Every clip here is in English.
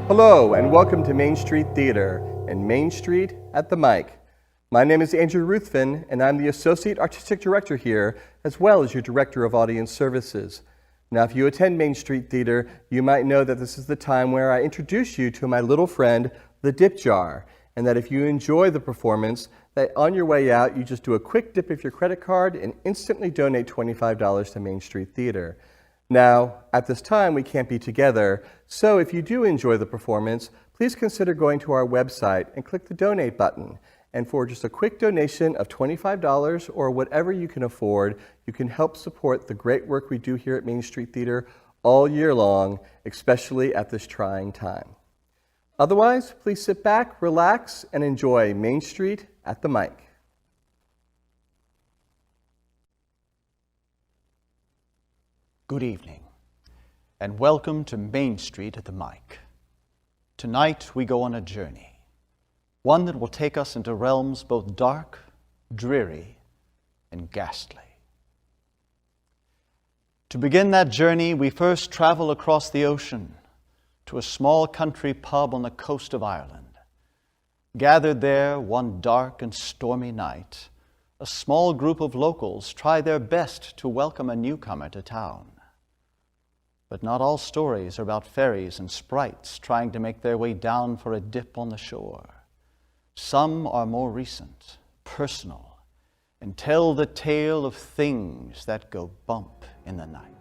Hello and welcome to Main Street Theater and Main Street at the Mic. My name is Andrew Ruthven and I'm the Associate Artistic Director here as well as your Director of Audience Services. Now if you attend Main Street Theater, you might know that this is the time where I introduce you to my little friend, the Dip Jar, and that if you enjoy the performance, that on your way out you just do a quick dip of your credit card and instantly donate $25 to Main Street Theater. Now, at this time, we can't be together, so if you do enjoy the performance, please consider going to our website and click the donate button. And for just a quick donation of $25 or whatever you can afford, you can help support the great work we do here at Main Street Theater all year long, especially at this trying time. Otherwise, please sit back, relax, and enjoy Main Street at the Mic. Good evening, and welcome to Main Street at the Mic. Tonight we go on a journey, one that will take us into realms both dark, dreary, and ghastly. To begin that journey, we first travel across the ocean to a small country pub on the coast of Ireland. Gathered there one dark and stormy night, a small group of locals try their best to welcome a newcomer to town. But not all stories are about fairies and sprites trying to make their way down for a dip on the shore. Some are more recent, personal, and tell the tale of things that go bump in the night.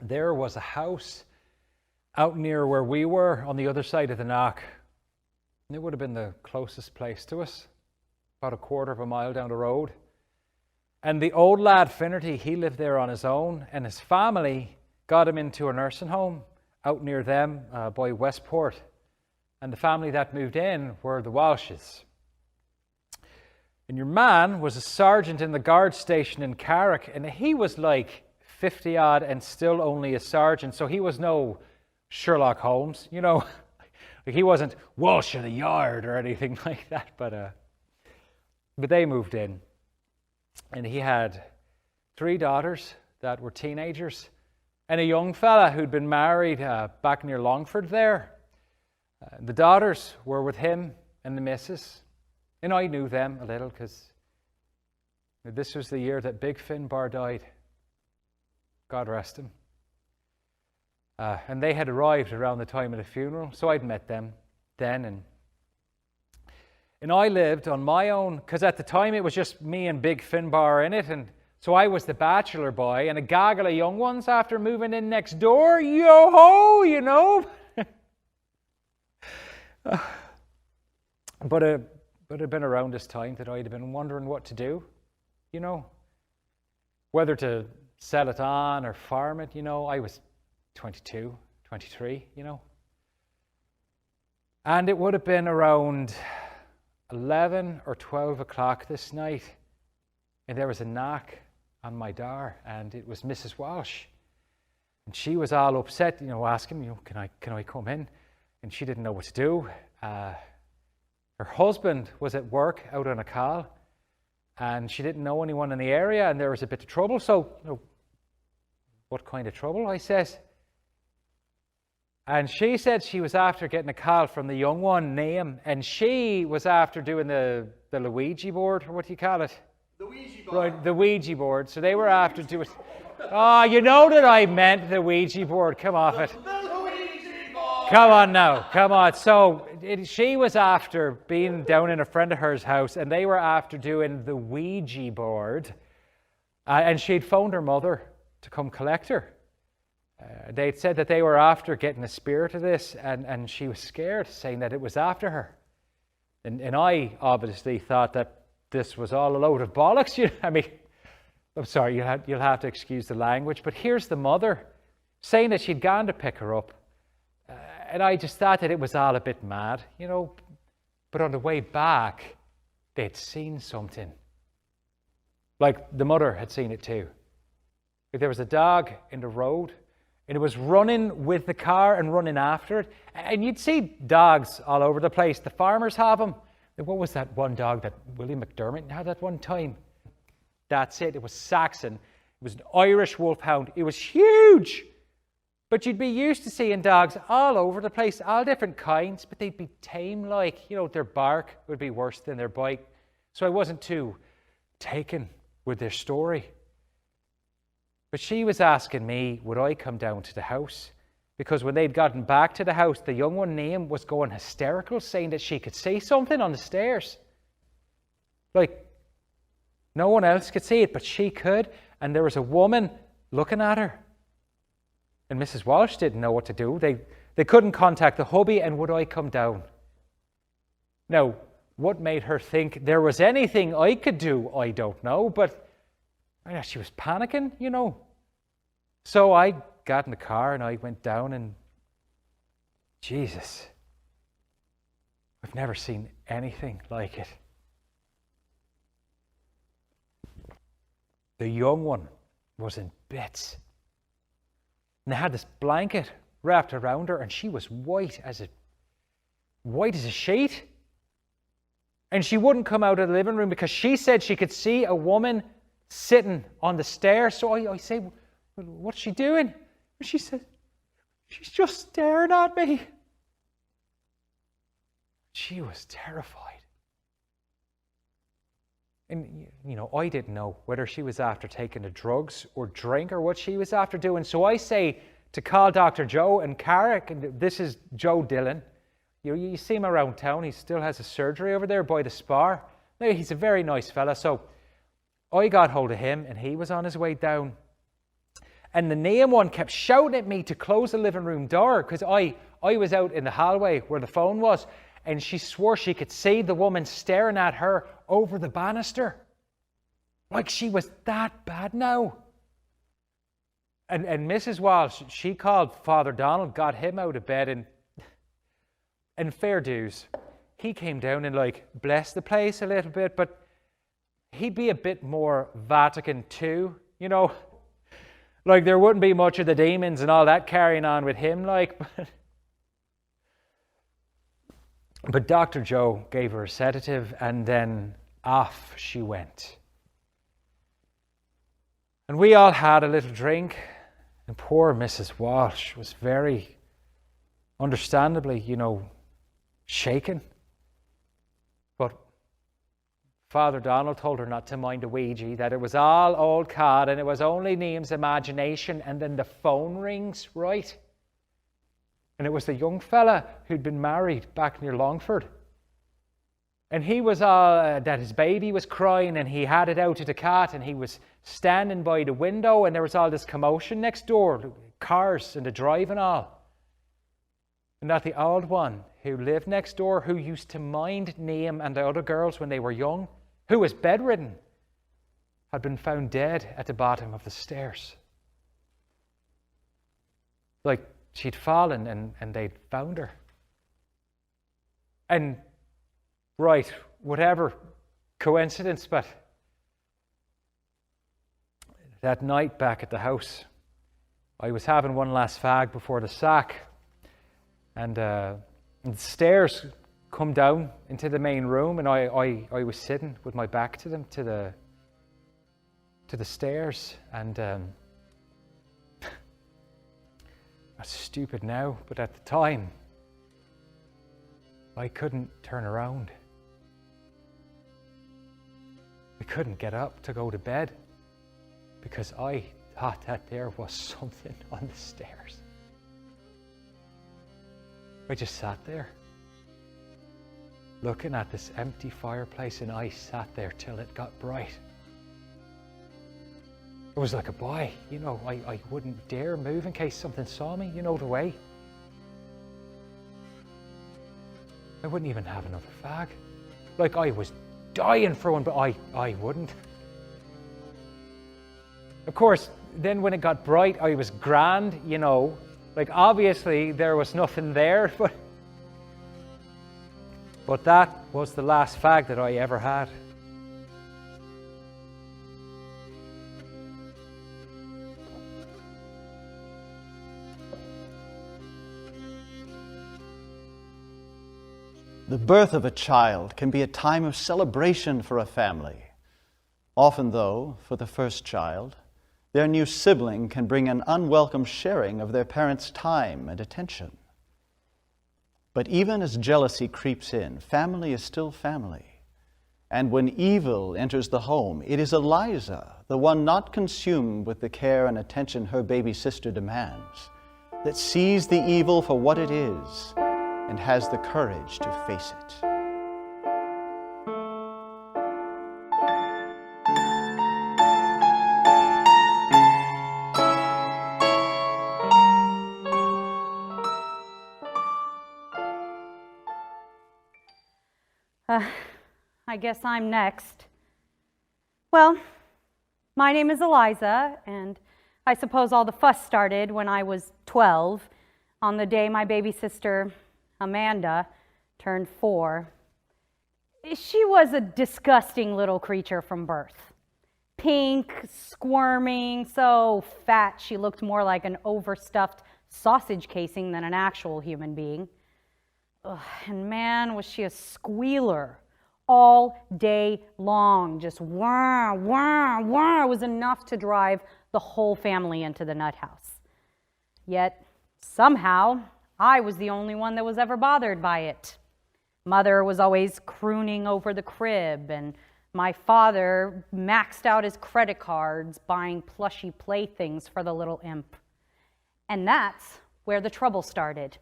There was a house out near where we were on the other side of the Knock. And it would have been the closest place to us, about a quarter of a mile down the road. And the old lad Finnerty, he lived there on his own, and his family got him into a nursing home out near them by Westport. And the family that moved in were the Walshes. And your man was a sergeant in the guard station in Carrick, and he was like 50 odd and still only a sergeant, so he was no Sherlock Holmes, you know. Like he wasn't Walsh of the Yard or anything like that, but they moved in, and he had 3 daughters that were teenagers and a young fella who'd been married back near Longford there. The daughters were with him and the missus, and I knew them a little because this was the year that Big Finbar died. God rest him. And they had arrived around the time of the funeral, so I'd met them then. And I lived on my own, because at the time it was just me and Big Finbar in it, and so I was the bachelor boy, and a gaggle of young ones after moving in next door. Yo-ho, you know. But it had been around this time that I'd have been wondering what to do, you know. Whether to sell it on or farm it, you know. I was 22, 23, you know. And it would have been around 11 or 12 o'clock this night, and there was a knock on my door, and it was Mrs. Walsh. And she was all upset, you know, asking, you know, can I come in? And she didn't know what to do. Her husband was at work out on a call, and she didn't know anyone in the area, and there was a bit of trouble. So, you know, what kind of trouble? I says. And she said she was after getting a call from the young one, Naim, and she was after doing the Luigi board, or what do you call it? The Ouija board. Right, the Ouija board. So they were after doing. Oh, you know that I meant the Ouija board. Come off it. Come on now, come on. So she was after being down in a friend of hers' house, and they were after doing the Ouija board. And she'd phoned her mother to come collect her. They'd said that they were after getting a spirit of this, and she was scared, saying that it was after her. And I obviously thought that this was all a load of bollocks. You know, I mean, I'm sorry, you'll have to excuse the language, but here's the mother saying that she'd gone to pick her up. And I just thought that it was all a bit mad, you know. But on the way back, they'd seen something. Like the mother had seen it too. Like there was a dog in the road, And it was running with the car and running after it. And you'd see dogs all over the place. The farmers have them. What was that one dog that William McDermott had at one time? That's it. It was Saxon. It was an Irish wolfhound. It was huge. But you'd be used to seeing dogs all over the place, all different kinds, but they'd be tame like. You know, their bark would be worse than their bite. So I wasn't too taken with their story. But she was asking me, would I come down to the house? Because when they'd gotten back to the house, the young one, Naim, was going hysterical, saying that she could see something on the stairs. Like, no one else could see it, but she could. And there was a woman looking at her. And Mrs. Walsh didn't know what to do. They couldn't contact the hubby, and would I come down? Now, what made her think there was anything I could do, I don't know, but she was panicking, you know. So I got in the car and I went down, and Jesus, I've never seen anything like it. The young one was in bits. And they had this blanket wrapped around her, and she was white as a sheet. And she wouldn't come out of the living room because she said she could see a woman sitting on the stairs. So I say, what's she doing? And she said, she's just staring at me. She was terrified. And, you know, I didn't know whether she was after taking the drugs or drink or what she was after doing. So I say to call Dr. Joe and Carrick, and this is Joe Dillon. You see him around town. He still has a surgery over there by the Spar. Now, he's a very nice fella. So I got hold of him, and he was on his way down. And the Naim one kept shouting at me to close the living room door because I was out in the hallway where the phone was. And she swore she could see the woman staring at her over the banister. Like she was that bad now. And Mrs. Walsh, she called Father Donald, got him out of bed, and fair dues. He came down and blessed the place a little bit, but he'd be a bit more Vatican II, you know. Like there wouldn't be much of the demons and all that carrying on with him, But Dr. Joe gave her a sedative, and then off she went. And we all had a little drink, and poor Mrs. Walsh was very, understandably, shaken. But Father Donald told her not to mind a Ouija, that it was all old cod, and it was only Naim's imagination, and then the phone rings, right? And it was the young fella who'd been married back near Longford. And he was that his baby was crying, and he had it out to the cat, and he was standing by the window, and there was all this commotion next door, cars and the drive and all. And that the old one who lived next door, who used to mind Naim and the other girls when they were young, who was bedridden, had been found dead at the bottom of the stairs. She'd fallen and they'd found her. And, right, whatever coincidence, but that night back at the house, I was having one last fag before the sack, and the stairs come down into the main room, and I was sitting with my back to them, to the stairs, and that's stupid now, but at the time, I couldn't turn around. I couldn't get up to go to bed because I thought that there was something on the stairs. I just sat there, looking at this empty fireplace, and I sat there till it got bright. It was like a boy, I wouldn't dare move in case something saw me, the way. I wouldn't even have another fag. I was dying for one, but I wouldn't. Of course, then when it got bright, I was grand, obviously there was nothing there, but that was the last fag that I ever had. The birth of a child can be a time of celebration for a family. Often, though, for the first child, their new sibling can bring an unwelcome sharing of their parents' time and attention. But even as jealousy creeps in, family is still family. And when evil enters the home, it is Eliza, the one not consumed with the care and attention her baby sister demands, that sees the evil for what it is and has the courage to face it. I guess I'm next. Well, my name is Eliza, and I suppose all the fuss started when I was 12, on the day my baby sister, Amanda, turned 4. She was a disgusting little creature from birth. Pink, squirming, so fat she looked more like an overstuffed sausage casing than an actual human being. Ugh, and man, was she a squealer all day long. Just wah, wah, wah was enough to drive the whole family into the nut house. Yet, somehow, I was the only one that was ever bothered by it. Mother was always crooning over the crib, and my father maxed out his credit cards buying plushy playthings for the little imp. And that's where the trouble started.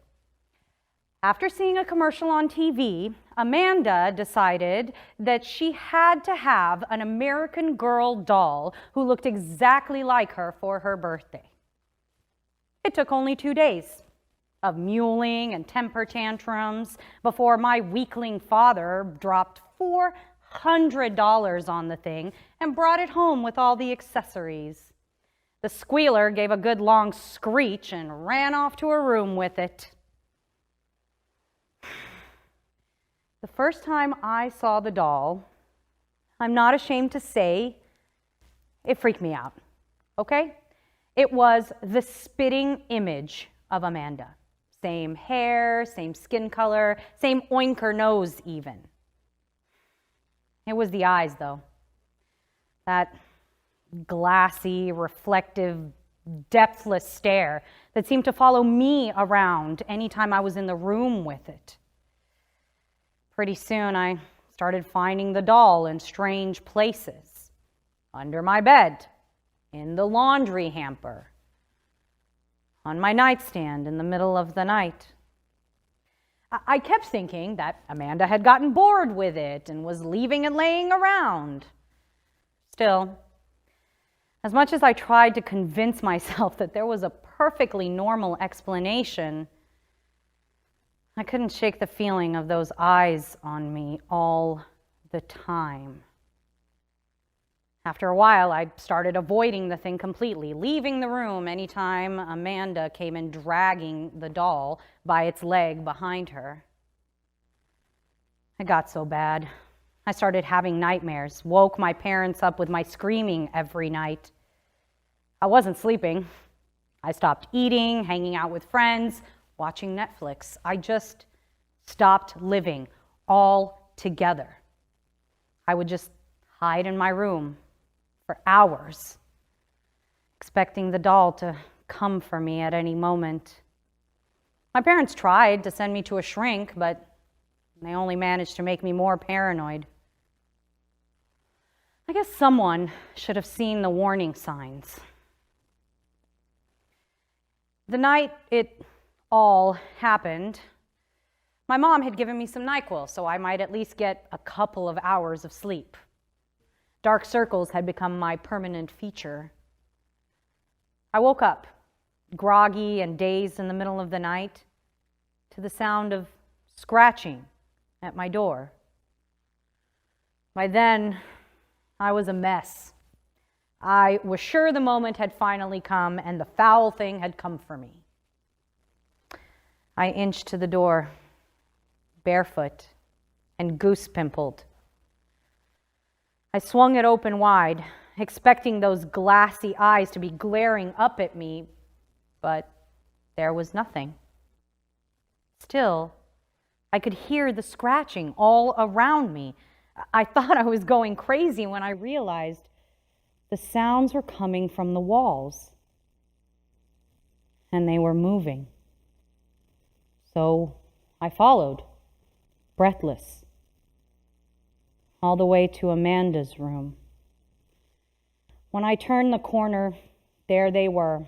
After seeing a commercial on TV, Amanda decided that she had to have an American Girl doll who looked exactly like her for her birthday. It took only 2 days of mewling and temper tantrums before my weakling father dropped $400 on the thing and brought it home with all the accessories. The squealer gave a good long screech and ran off to her room with it. The first time I saw the doll, I'm not ashamed to say, it freaked me out, okay? It was the spitting image of Amanda. Same hair, same skin color, same oinker nose even. It was the eyes, though. That glassy, reflective, depthless stare that seemed to follow me around anytime I was in the room with it. Pretty soon, I started finding the doll in strange places. Under my bed, in the laundry hamper, on my nightstand in the middle of the night. I kept thinking that Amanda had gotten bored with it and was leaving it laying around. Still, as much as I tried to convince myself that there was a perfectly normal explanation, I couldn't shake the feeling of those eyes on me all the time. After a while, I started avoiding the thing completely, leaving the room anytime Amanda came in dragging the doll by its leg behind her. It got so bad. I started having nightmares, woke my parents up with my screaming every night. I wasn't sleeping. I stopped eating, hanging out with friends, watching Netflix. I just stopped living altogether. I would just hide in my room for hours, expecting the doll to come for me at any moment. My parents tried to send me to a shrink, but they only managed to make me more paranoid. I guess someone should have seen the warning signs. The night it all happened, my mom had given me some NyQuil so I might at least get a couple of hours of sleep. Dark circles had become my permanent feature. I woke up, groggy and dazed in the middle of the night, to the sound of scratching at my door. By then, I was a mess. I was sure the moment had finally come and the foul thing had come for me. I inched to the door, barefoot and goose-pimpled. I swung it open wide, expecting those glassy eyes to be glaring up at me, but there was nothing. Still, I could hear the scratching all around me. I thought I was going crazy when I realized the sounds were coming from the walls, and they were moving. So I followed, breathless, all the way to Amanda's room. When I turned the corner, there they were,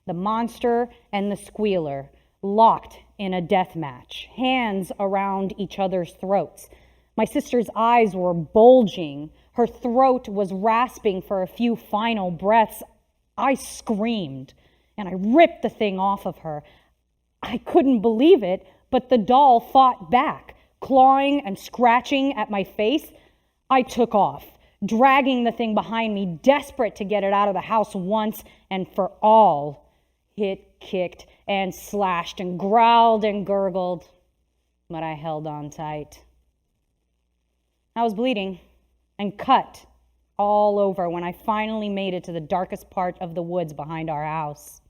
the monster and the squealer, locked in a death match, hands around each other's throats. My sister's eyes were bulging. Her throat was rasping for a few final breaths. I screamed, and I ripped the thing off of her. I couldn't believe it, but the doll fought back, clawing and scratching at my face. I took off, dragging the thing behind me, desperate to get it out of the house once and for all. It kicked and slashed and growled and gurgled, but I held on tight. I was bleeding and cut all over when I finally made it to the darkest part of the woods behind our house.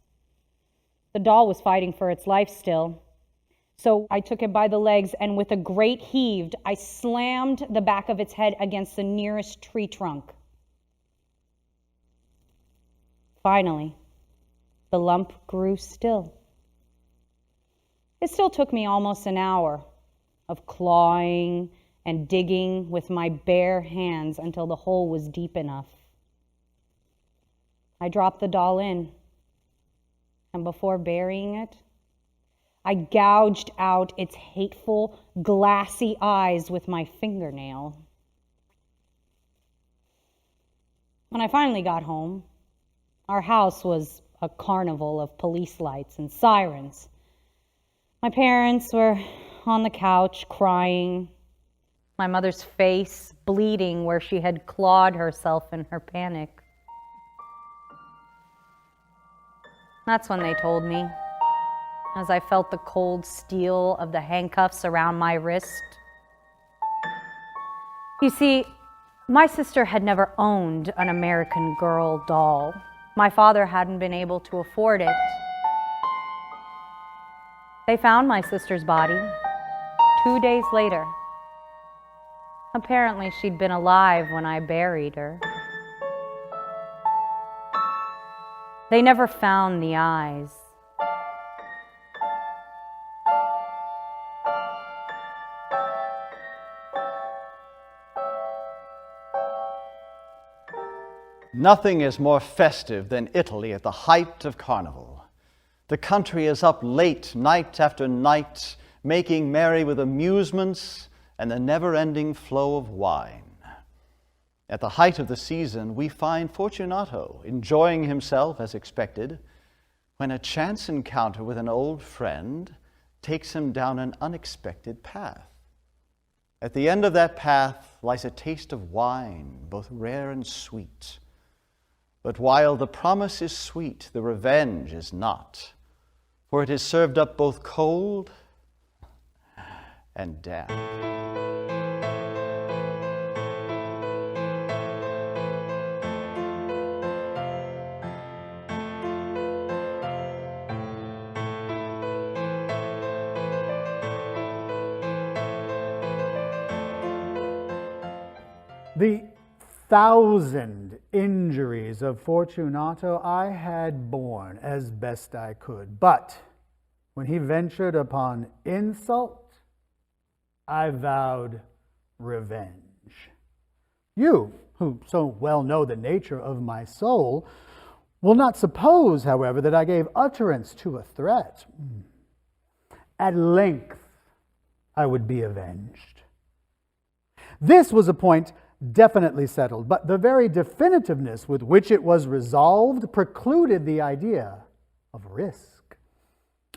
The doll was fighting for its life still, so I took it by the legs, and with a great heave, I slammed the back of its head against the nearest tree trunk. Finally, the lump grew still. It still took me almost an hour of clawing and digging with my bare hands until the hole was deep enough. I dropped the doll in, and before burying it, I gouged out its hateful, glassy eyes with my fingernail. When I finally got home, our house was a carnival of police lights and sirens. My parents were on the couch crying, my mother's face bleeding where she had clawed herself in her panic. That's when they told me, as I felt the cold steel of the handcuffs around my wrist. You see, my sister had never owned an American Girl doll. My father hadn't been able to afford it. They found my sister's body 2 days later. Apparently, she'd been alive when I buried her. They never found the eyes. Nothing is more festive than Italy at the height of Carnival. The country is up late, night after night, making merry with amusements and the never-ending flow of wine. At the height of the season, we find Fortunato enjoying himself as expected, when a chance encounter with an old friend takes him down an unexpected path. At the end of that path lies a taste of wine, both rare and sweet. But while the promise is sweet, the revenge is not, for it is served up both cold and damp. The 1,000 injuries of Fortunato I had borne as best I could, but when he ventured upon insult, I vowed revenge. You, who so well know the nature of my soul, will not suppose, however, that I gave utterance to a threat. At length, I would be avenged. This was a point definitely settled, but the very definitiveness with which it was resolved precluded the idea of risk.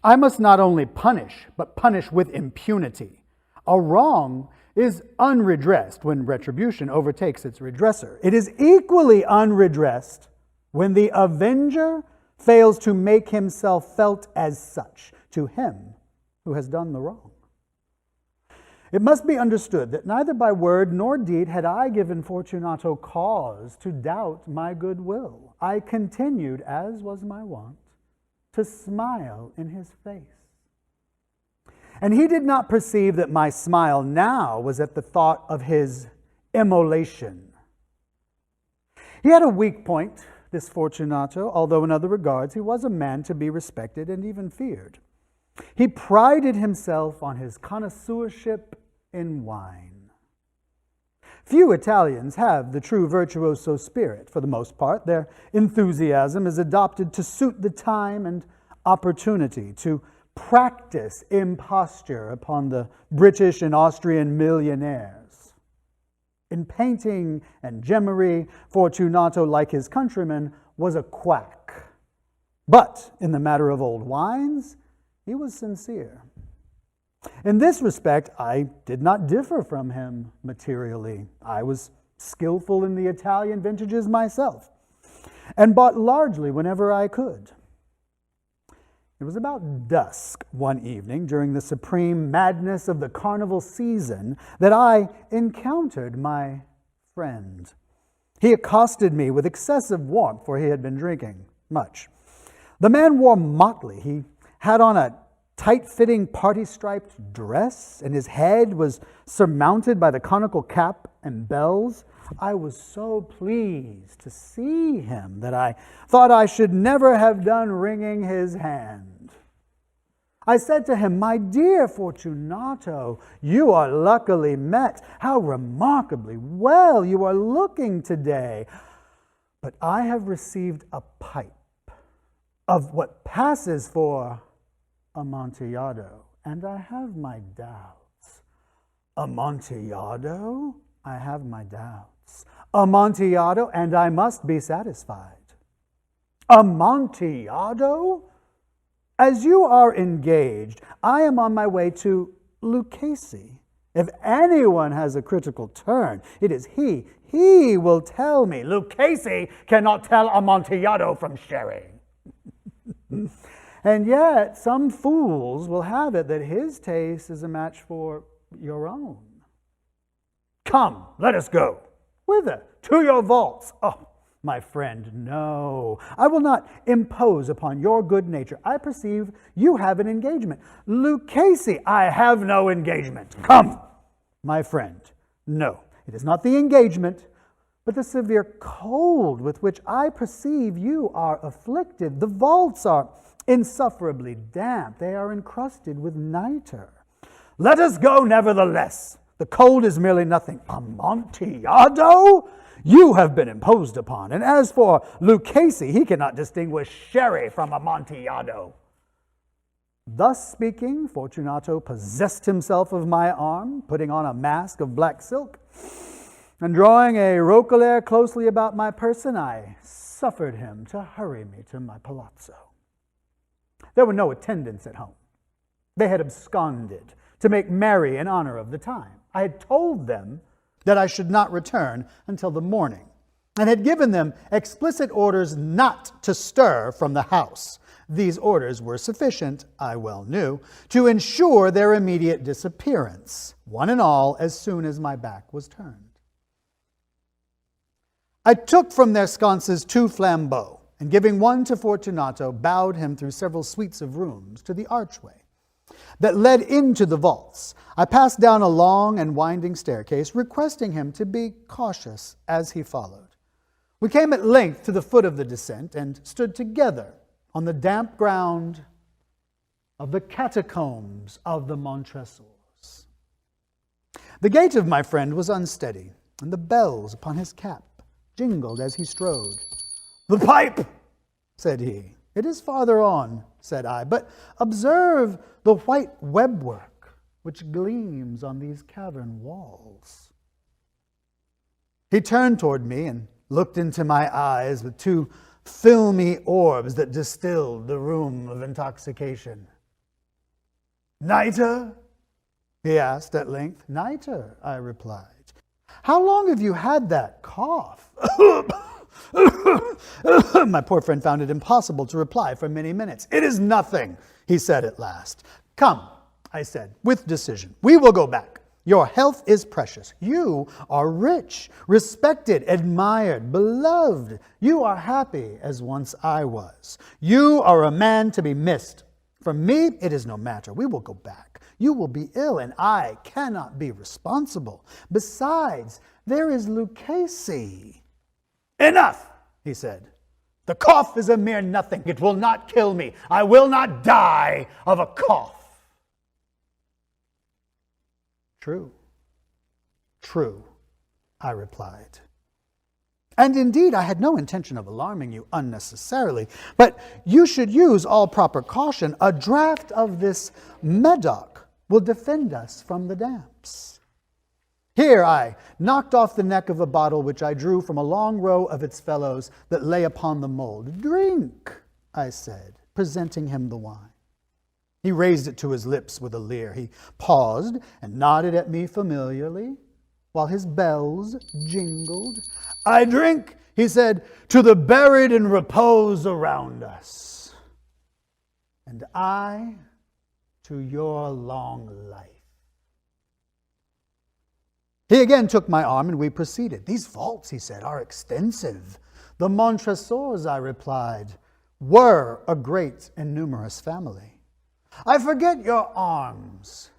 I must not only punish, but punish with impunity. A wrong is unredressed when retribution overtakes its redresser. It is equally unredressed when the avenger fails to make himself felt as such to him who has done the wrong. It must be understood that neither by word nor deed had I given Fortunato cause to doubt my goodwill. I continued, as was my wont, to smile in his face. And he did not perceive that my smile now was at the thought of his immolation. He had a weak point, this Fortunato, although in other regards he was a man to be respected and even feared. He prided himself on his connoisseurship in wine. Few Italians have the true virtuoso spirit. For the most part, their enthusiasm is adopted to suit the time and opportunity, to practice imposture upon the British and Austrian millionaires. In painting and gemmery, Fortunato, like his countrymen, was a quack. But in the matter of old wines, he was sincere. In this respect, I did not differ from him materially. I was skillful in the Italian vintages myself, and bought largely whenever I could. It was about dusk one evening during the supreme madness of the carnival season that I encountered my friend. He accosted me with excessive warmth, for he had been drinking much. The man wore motley. He had on a tight-fitting party-striped dress, and his head was surmounted by the conical cap and bells. I was so pleased to see him that I thought I should never have done wringing his hand. I said to him, "My dear Fortunato, you are luckily met. How remarkably well you are looking today. But I have received a pipe of what passes for Amontillado, and I have my doubts." Amontillado? I have my doubts. Amontillado, and I must be satisfied. Amontillado? As you are engaged, I am on my way to Lucchese. If anyone has a critical turn, it is he. He will tell me. Lucchese cannot tell Amontillado from sherry. And yet, some fools will have it that his taste is a match for your own. Come, let us go. Whither? To your vaults. Oh, my friend, no. I will not impose upon your good nature. I perceive you have an engagement. Lucchese, I have no engagement. Come, my friend. No, it is not the engagement, but the severe cold with which I perceive you are afflicted. The vaults are insufferably damp. They are encrusted with nitre. Let us go nevertheless. The cold is merely nothing. Amontillado? You have been imposed upon. And as for Lucchese, he cannot distinguish sherry from Amontillado. Thus speaking, Fortunato possessed himself of my arm, putting on a mask of black silk, and drawing a roquelaire closely about my person, I suffered him to hurry me to my palazzo. There were no attendants at home. They had absconded to make merry in honor of the time. I had told them that I should not return until the morning, and had given them explicit orders not to stir from the house. These orders were sufficient, I well knew, to ensure their immediate disappearance, one and all, as soon as my back was turned. I took from their sconces 2 flambeaux, and giving one to Fortunato, bowed him through several suites of rooms to the archway that led into the vaults. I passed down a long and winding staircase, requesting him to be cautious as he followed. We came at length to the foot of the descent and stood together on the damp ground of the catacombs of the Montresors. The gait of my friend was unsteady, and the bells upon his cap jingled as he strode. "The pipe," said he. "It is farther on," said I, "but observe the white webwork which gleams on these cavern walls." He turned toward me and looked into my eyes with 2 filmy orbs that distilled the rheum of intoxication. "Nitre?" he asked at length. "Nitre," I replied. "How long have you had that cough?" My poor friend found it impossible to reply for many minutes. "It is nothing," he said at last. "Come," I said, with decision. "We will go back. Your health is precious. You are rich, respected, admired, beloved. You are happy as once I was. You are a man to be missed. For me, it is no matter. We will go back. You will be ill, and I cannot be responsible. Besides, there is Lucchese. Enough, he said. The cough is a mere nothing. It will not kill me. I will not die of a cough. True. True, I replied. And indeed, I had no intention of alarming you unnecessarily, but you should use all proper caution. A draught of this Medoc will defend us from the damps. Here I knocked off the neck of a bottle which I drew from a long row of its fellows that lay upon the mold. Drink, I said, presenting him the wine. He raised it to his lips with a leer. He paused and nodded at me familiarly, while his bells jingled. I drink, he said, to the buried in repose around us, and I to your long life. He again took my arm and we proceeded. These vaults, he said, are extensive. The Montresors, I replied, were a great and numerous family. I forget your arms.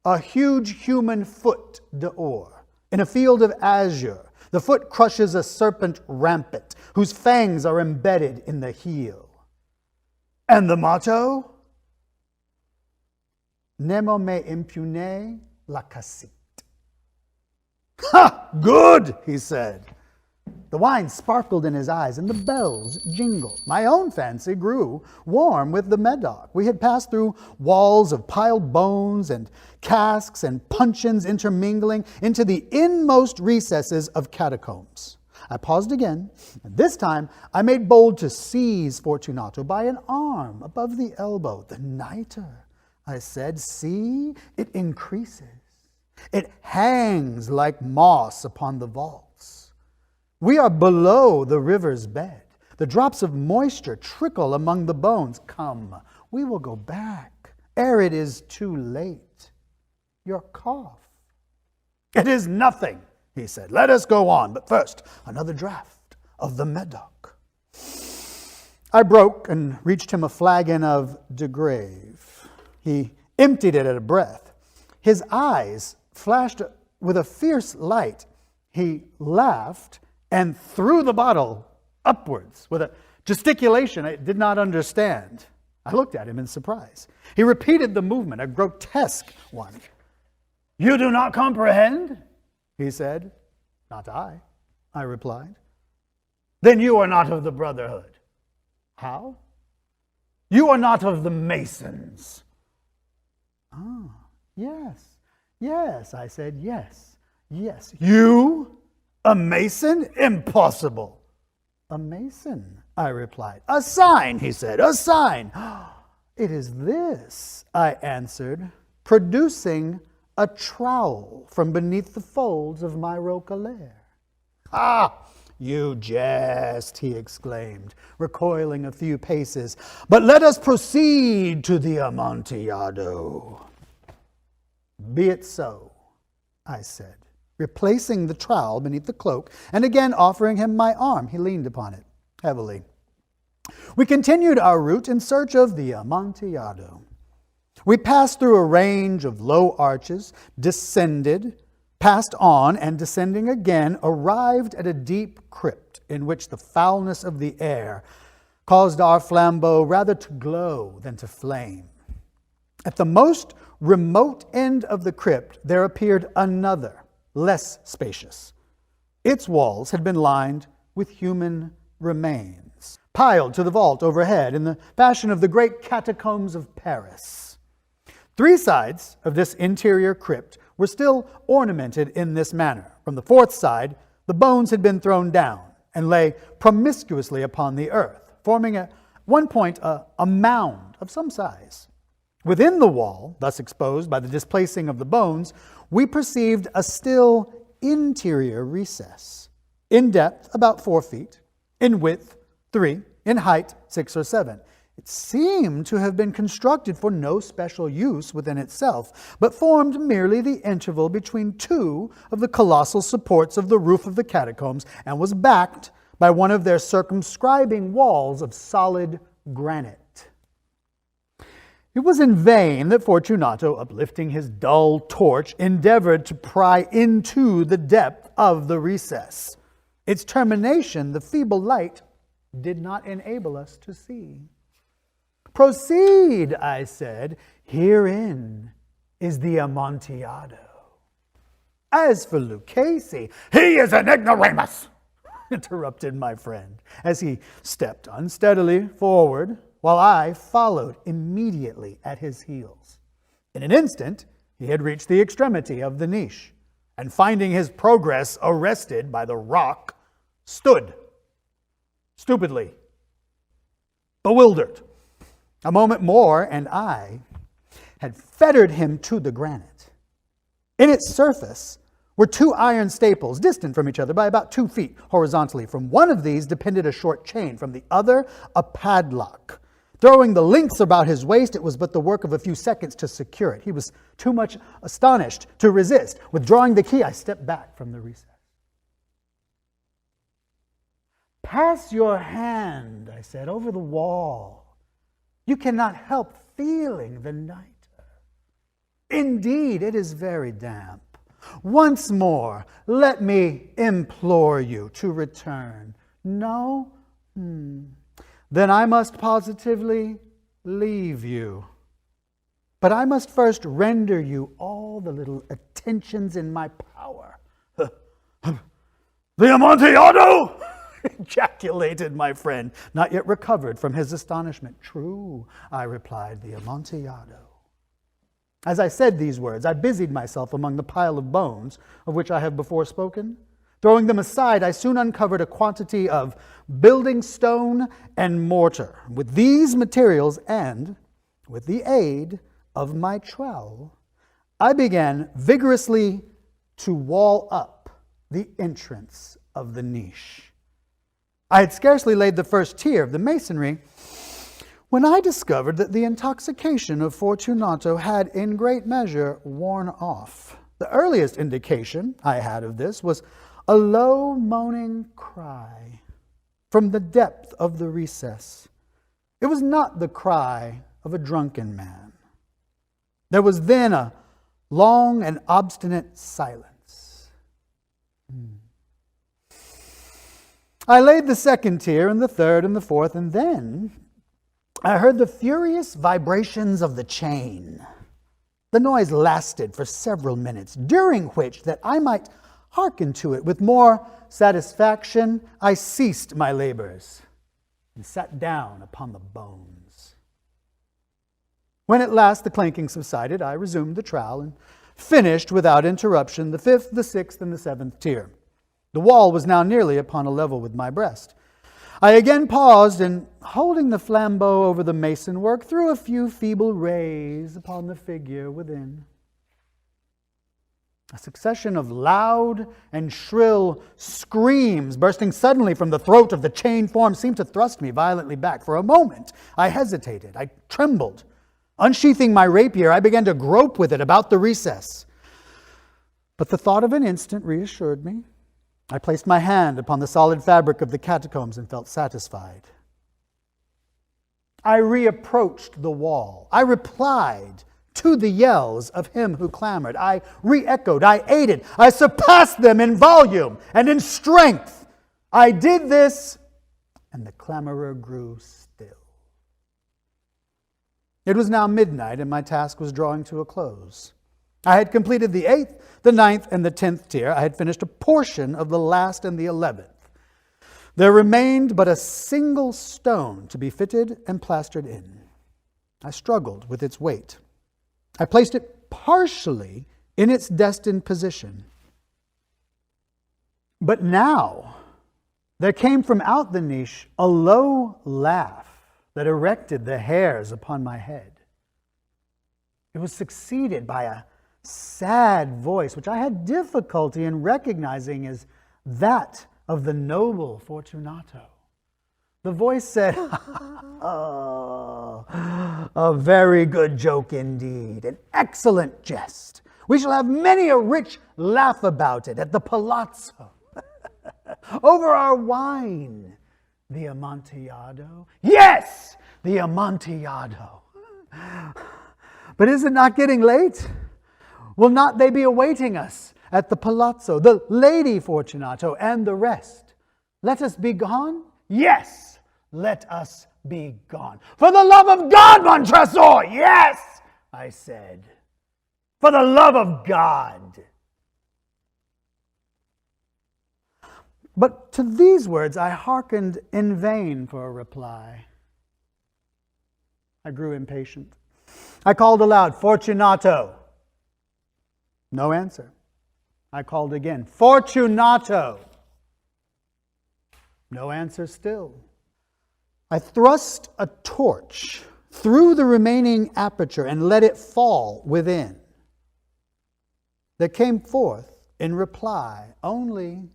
A huge human foot d'or in a field of azure. The foot crushes a serpent rampant, whose fangs are embedded in the heel. And the motto? Nemo me impune lacessit. Ha! Good, he said. The wine sparkled in his eyes and the bells jingled. My own fancy grew warm with the Medoc. We had passed through walls of piled bones and casks and puncheons intermingling into the inmost recesses of catacombs. I paused again, and this time I made bold to seize Fortunato by an arm above the elbow. The nitre, I said, see, it increases. It hangs like moss upon the vaults. We are below the river's bed. The drops of moisture trickle among the bones. Come, we will go back ere it is too late. Your cough. It is nothing, he said. Let us go on. But first, another draught of the Medoc. I broke and reached him a flagon of De Grave. He emptied it at a breath. His eyes flashed with a fierce light. He laughed and threw the bottle upwards with a gesticulation I did not understand. I looked at him in surprise. He repeated the movement, a grotesque one. You do not comprehend? He said. Not I replied. Then you are not of the Brotherhood. How? You are not of the Masons. Ah, yes, I said, yes. You? A Mason? Impossible. A Mason, I replied. A sign, he said, a sign. It is this, I answered, producing a trowel from beneath the folds of my roquelaire. Ah, you jest, he exclaimed, recoiling a few paces. But let us proceed to the Amontillado. Be it so, I said, replacing the trowel beneath the cloak and again offering him my arm. He leaned upon it heavily. We continued our route in search of the Amontillado. We passed through a range of low arches, descended, passed on, and descending again, arrived at a deep crypt in which the foulness of the air caused our flambeau rather to glow than to flame. At the most remote end of the crypt, there appeared another, less spacious. Its walls had been lined with human remains, piled to the vault overhead in the fashion of the great catacombs of Paris. 3 sides of this interior crypt were still ornamented in this manner. From the 4th side, the bones had been thrown down and lay promiscuously upon the earth, forming at one point a mound of some size. Within the wall, thus exposed by the displacing of the bones, we perceived a still interior recess, in depth about 4 feet, in width 3, in height 6 or 7. It seemed to have been constructed for no special use within itself, but formed merely the interval between 2 of the colossal supports of the roof of the catacombs, and was backed by one of their circumscribing walls of solid granite. It was in vain that Fortunato, uplifting his dull torch, endeavored to pry into the depth of the recess. Its termination, the feeble light, did not enable us to see. "Proceed," I said. "Herein is the Amontillado." As for Lucchese, "He is an ignoramus," interrupted my friend, as he stepped unsteadily forward, while I followed immediately at his heels. In an instant, he had reached the extremity of the niche, and finding his progress arrested by the rock, stood, stupidly, bewildered. A moment more, and I had fettered him to the granite. In its surface were two iron staples, distant from each other by about 2 feet horizontally. From one of these depended a short chain, from the other a padlock. Throwing the links about his waist, it was but the work of a few seconds to secure it. He was too much astonished to resist. Withdrawing the key, I stepped back from the recess. "Pass your hand," I said, "over the wall. You cannot help feeling the nitre. Indeed, it is very damp. Once more, let me implore you to return. No? Then I must positively leave you. But I must first render you all the little attentions in my power." "The Amontillado!" ejaculated my friend, not yet recovered from his astonishment. "True," I replied, "the Amontillado." As I said these words, I busied myself among the pile of bones of which I have before spoken. Throwing them aside, I soon uncovered a quantity of building stone and mortar. With these materials and with the aid of my trowel, I began vigorously to wall up the entrance of the niche. I had scarcely laid the first tier of the masonry when I discovered that the intoxication of Fortunato had in great measure worn off. The earliest indication I had of this was a low moaning cry from the depth of the recess. It was not the cry of a drunken man. There was then a long and obstinate silence. I laid the second tier and the third and the fourth, and then I heard the furious vibrations of the chain. The noise lasted for several minutes, during which, that I might hearken to it with more satisfaction, I ceased my labors and sat down upon the bones. When at last the clanking subsided, I resumed the trowel and finished without interruption the fifth, the sixth, and the seventh tier. The wall was now nearly upon a level with my breast. I again paused, and holding the flambeau over the mason work, threw a few feeble rays upon the figure within. A succession of loud and shrill screams bursting suddenly from the throat of the chained form seemed to thrust me violently back. For a moment I hesitated, I trembled. Unsheathing my rapier, I began to grope with it about the recess. But the thought of an instant reassured me. I placed my hand upon the solid fabric of the catacombs and felt satisfied. I reapproached the wall. I replied to the yells of him who clamored. I re-echoed. I aided. I surpassed them in volume and in strength. I did this, and the clamorer grew still. It was now midnight, and my task was drawing to a close. I had completed the 8th, the 9th, and the 10th tier. I had finished a portion of the last and the 11th. There remained but a single stone to be fitted and plastered in. I struggled with its weight. I placed it partially in its destined position. But now there came from out the niche a low laugh that erected the hairs upon my head. It was succeeded by a sad voice, which I had difficulty in recognizing as that of the noble Fortunato. The voice said, "Oh, a very good joke indeed, an excellent jest. We shall have many a rich laugh about it at the Palazzo. Over our wine, the Amontillado. Yes, the Amontillado. But is it not getting late? Will not they be awaiting us at the palazzo, the Lady Fortunato and the rest? Let us be gone? Yes, let us be gone. For the love of God, Montresor! Yes, I said. For the love of God. But to these words I hearkened in vain for a reply. I grew impatient. I called aloud, Fortunato. No answer. I called again, Fortunato. No answer still. I thrust a torch through the remaining aperture and let it fall within. There came forth in reply only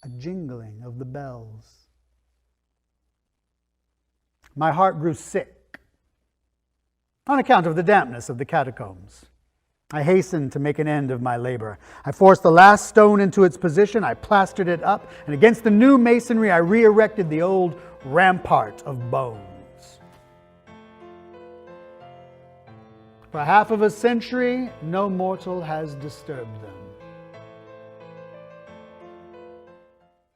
a jingling of the bells. My heart grew sick on account of the dampness of the catacombs. I hastened to make an end of my labor. I forced the last stone into its position. I plastered it up, and against the new masonry I re-erected the old rampart of bones. For half of a century, no mortal has disturbed them.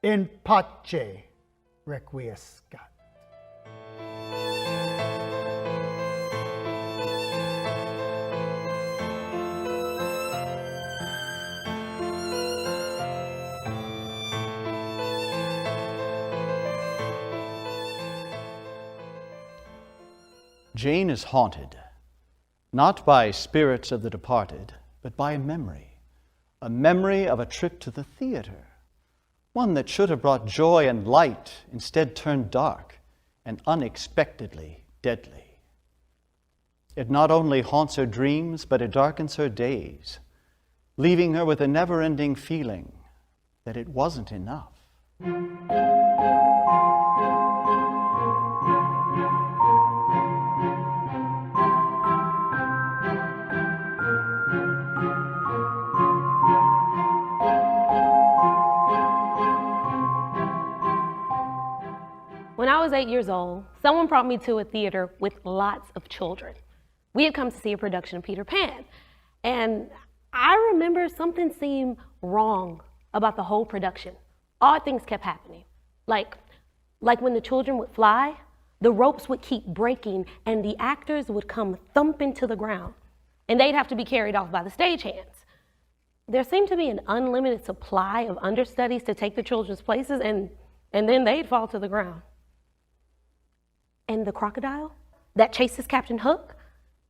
In pace requiescat. Jane is haunted, not by spirits of the departed, but by a memory of a trip to the theater, one that should have brought joy and light, instead turned dark and unexpectedly deadly. It not only haunts her dreams, but it darkens her days, leaving her with a never-ending feeling that it wasn't enough. When I was 8 years old, someone brought me to a theater with lots of children. We had come to see a production of Peter Pan, and I remember something seemed wrong about the whole production. Odd things kept happening. Like when the children would fly, the ropes would keep breaking and the actors would come thumping to the ground, and they'd have to be carried off by the stagehands. There seemed to be an unlimited supply of understudies to take the children's places, and then they'd fall to the ground. And the crocodile that chases Captain Hook,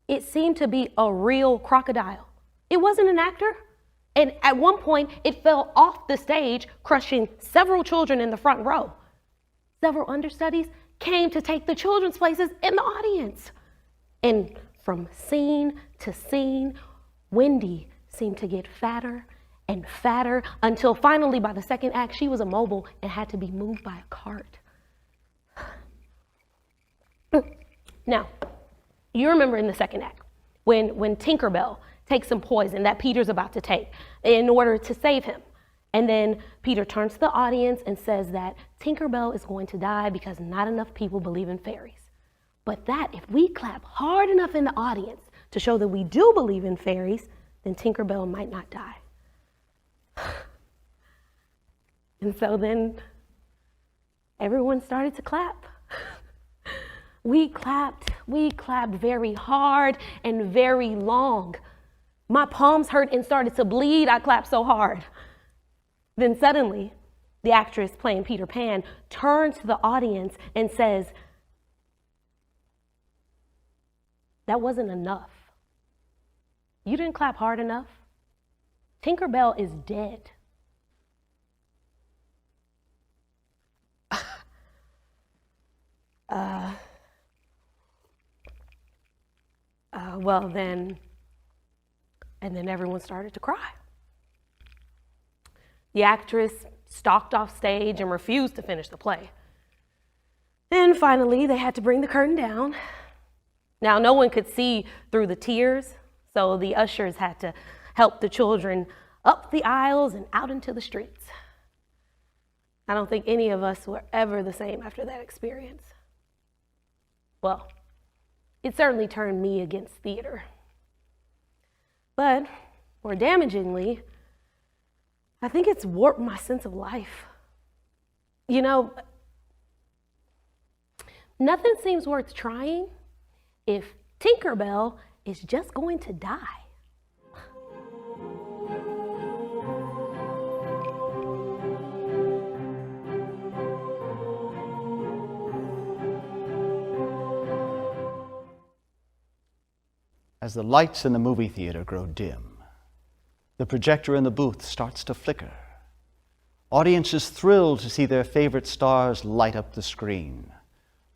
it seemed to be a real crocodile. It wasn't an actor. And at one point, it fell off the stage, crushing several children in the front row. Several understudies came to take the children's places in the audience. And from scene to scene, Wendy seemed to get fatter and fatter until finally, by the second act, she was immobile and had to be moved by a cart. Now, you remember in the second act when Tinkerbell takes some poison that Peter's about to take in order to save him. And then Peter turns to the audience and says that Tinkerbell is going to die because not enough people believe in fairies. But that if we clap hard enough in the audience to show that we do believe in fairies, then Tinkerbell might not die. And so then everyone started to clap. We clapped very hard and very long. My palms hurt and started to bleed. I clapped so hard. Then suddenly, the actress playing Peter Pan turns to the audience and says, "That wasn't enough. You didn't clap hard enough. Tinkerbell is dead." Well then, and then everyone started to cry. The actress stalked off stage and refused to finish the play. Then finally, they had to bring the curtain down. Now, no one could see through the tears, so the ushers had to help the children up the aisles and out into the streets. I don't think any of us were ever the same after that experience. Well, it certainly turned me against theater. But more damagingly, I think it's warped my sense of life. You know, nothing seems worth trying if Tinkerbell is just going to die. As the lights in the movie theater grow dim, the projector in the booth starts to flicker. Audiences thrill to see their favorite stars light up the screen.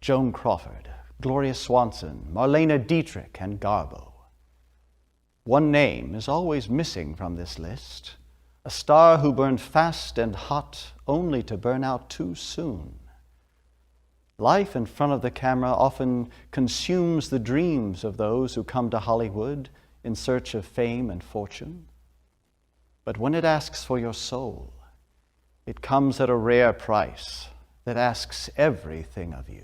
Joan Crawford, Gloria Swanson, Marlene Dietrich, and Garbo. One name is always missing from this list, a star who burned fast and hot only to burn out too soon. Life in front of the camera often consumes the dreams of those who come to Hollywood in search of fame and fortune. But when it asks for your soul, it comes at a rare price that asks everything of you.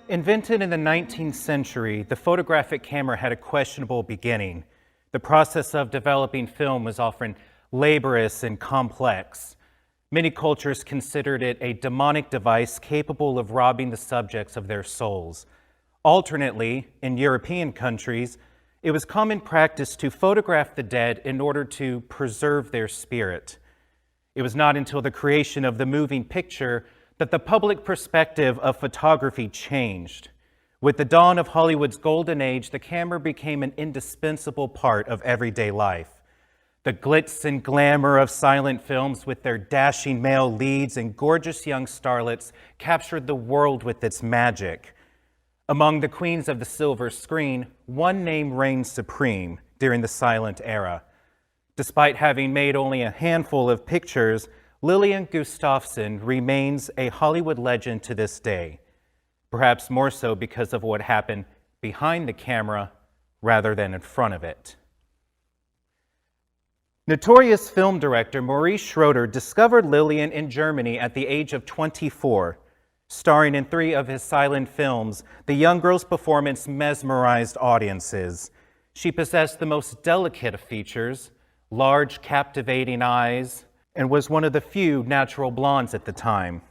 Invented in the 19th century, the photographic camera had a questionable beginning. The process of developing film was often laborious and complex. Many cultures considered it a demonic device capable of robbing the subjects of their souls. Alternately, in European countries, it was common practice to photograph the dead in order to preserve their spirit. It was not until the creation of the moving picture that the public perspective of photography changed. With the dawn of Hollywood's golden age, the camera became an indispensable part of everyday life. The glitz and glamour of silent films with their dashing male leads and gorgeous young starlets captured the world with its magic. Among the queens of the silver screen, one name reigned supreme during the silent era. Despite having made only a handful of pictures, Lillian Gustafson remains a Hollywood legend to this day, perhaps more so because of what happened behind the camera rather than in front of it. Notorious film director Maurice Schroeder discovered Lillian in Germany at the age of 24. Starring in 3 of his silent films, the young girl's performance mesmerized audiences. She possessed the most delicate of features, large, captivating eyes, and was one of the few natural blondes at the time.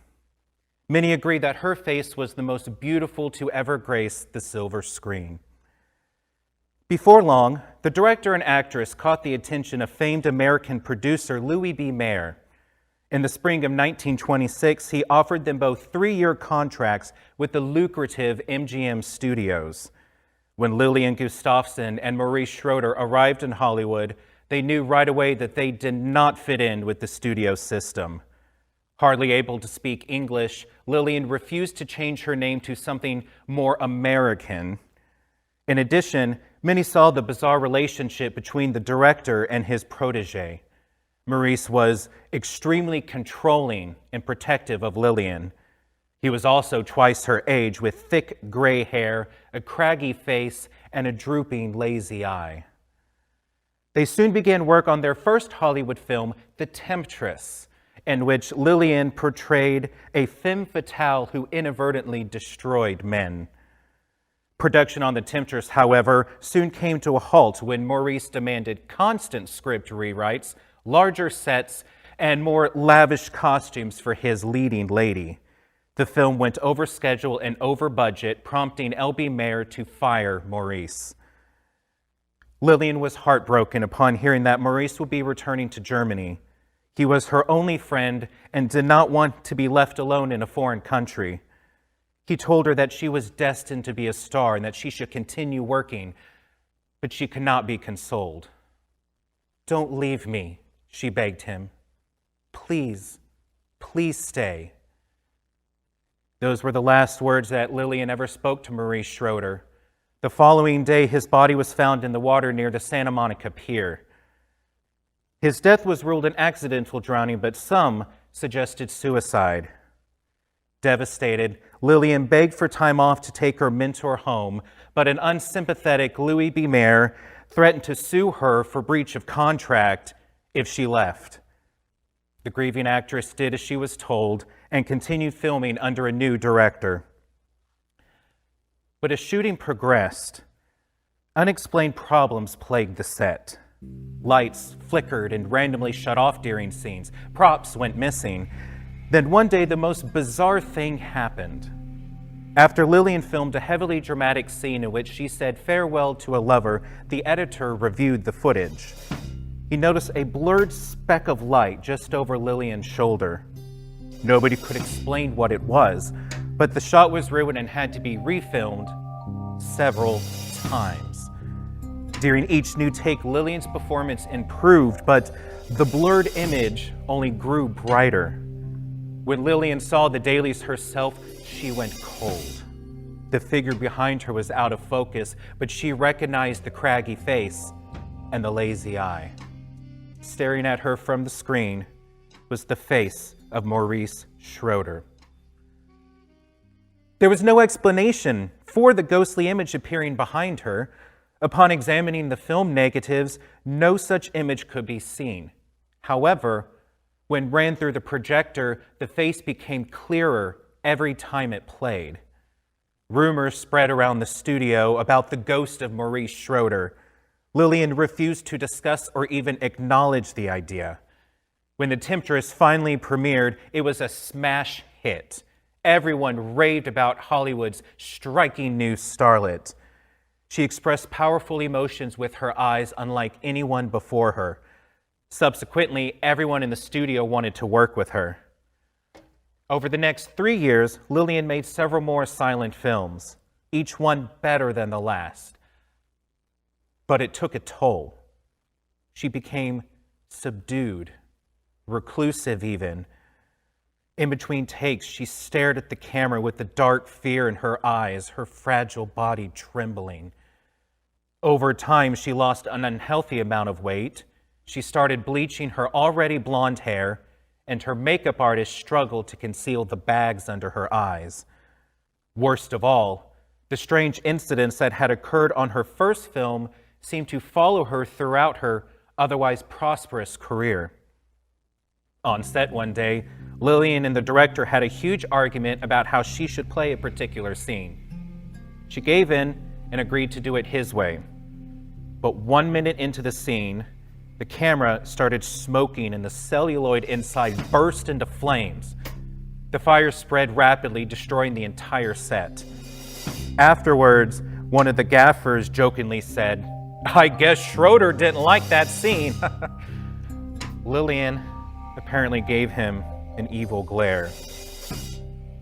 Many agree that her face was the most beautiful to ever grace the silver screen. Before long, the director and actress caught the attention of famed American producer Louis B. Mayer. In the spring of 1926, he offered them both 3-year contracts with the lucrative MGM Studios. When Lillian Gustafson and Maurice Schroeder arrived in Hollywood, they knew right away that they did not fit in with the studio system. Hardly able to speak English, Lillian refused to change her name to something more American. In addition, many saw the bizarre relationship between the director and his protege. Maurice was extremely controlling and protective of Lillian. He was also twice her age, with thick gray hair, a craggy face, and a drooping, lazy eye. They soon began work on their first Hollywood film, The Temptress, in which Lillian portrayed a femme fatale who inadvertently destroyed men. Production on The Temptress, however, soon came to a halt when Maurice demanded constant script rewrites, larger sets, and more lavish costumes for his leading lady. The film went over schedule and over budget, prompting L.B. Mayer to fire Maurice. Lillian was heartbroken upon hearing that Maurice would be returning to Germany. He was her only friend and did not want to be left alone in a foreign country. He told her that she was destined to be a star and that she should continue working, but she could not be consoled. "Don't leave me," she begged him. "Please, please stay." Those were the last words that Lillian ever spoke to Maurice Schroeder. The following day, his body was found in the water near the Santa Monica Pier. His death was ruled an accidental drowning, but some suggested suicide. Devastated, Lillian begged for time off to take her mentor home, but an unsympathetic Louis B. Mayer threatened to sue her for breach of contract if she left. The grieving actress did as she was told and continued filming under a new director. But as shooting progressed, unexplained problems plagued the set. Lights flickered and randomly shut off during scenes. Props went missing. Then one day, the most bizarre thing happened. After Lillian filmed a heavily dramatic scene in which she said farewell to a lover, the editor reviewed the footage. He noticed a blurred speck of light just over Lillian's shoulder. Nobody could explain what it was, but the shot was ruined and had to be refilmed several times. During each new take, Lillian's performance improved, but the blurred image only grew brighter. When Lillian saw the dailies herself, she went cold. The figure behind her was out of focus, but she recognized the craggy face and the lazy eye. Staring at her from the screen was the face of Maurice Schroeder. There was no explanation for the ghostly image appearing behind her. Upon examining the film negatives, no such image could be seen. However, when ran through the projector, the face became clearer every time it played. Rumors spread around the studio about the ghost of Maurice Schroeder. Lillian refused to discuss or even acknowledge the idea. When The Temptress finally premiered, it was a smash hit. Everyone raved about Hollywood's striking new starlet. She expressed powerful emotions with her eyes unlike anyone before her. Subsequently, everyone in the studio wanted to work with her. Over the next 3 years, Lillian made several more silent films, each one better than the last. But it took a toll. She became subdued, reclusive even. In between takes, she stared at the camera with the dark fear in her eyes, her fragile body trembling. Over time, she lost an unhealthy amount of weight. She started bleaching her already blonde hair, and her makeup artist struggled to conceal the bags under her eyes. Worst of all, the strange incidents that had occurred on her first film seemed to follow her throughout her otherwise prosperous career. On set one day, Lillian and the director had a huge argument about how she should play a particular scene. She gave in and agreed to do it his way. But 1 minute into the scene, the camera started smoking and the celluloid inside burst into flames. The fire spread rapidly, destroying the entire set. Afterwards, one of the gaffers jokingly said, "I guess Schroeder didn't like that scene." Lillian apparently gave him an evil glare.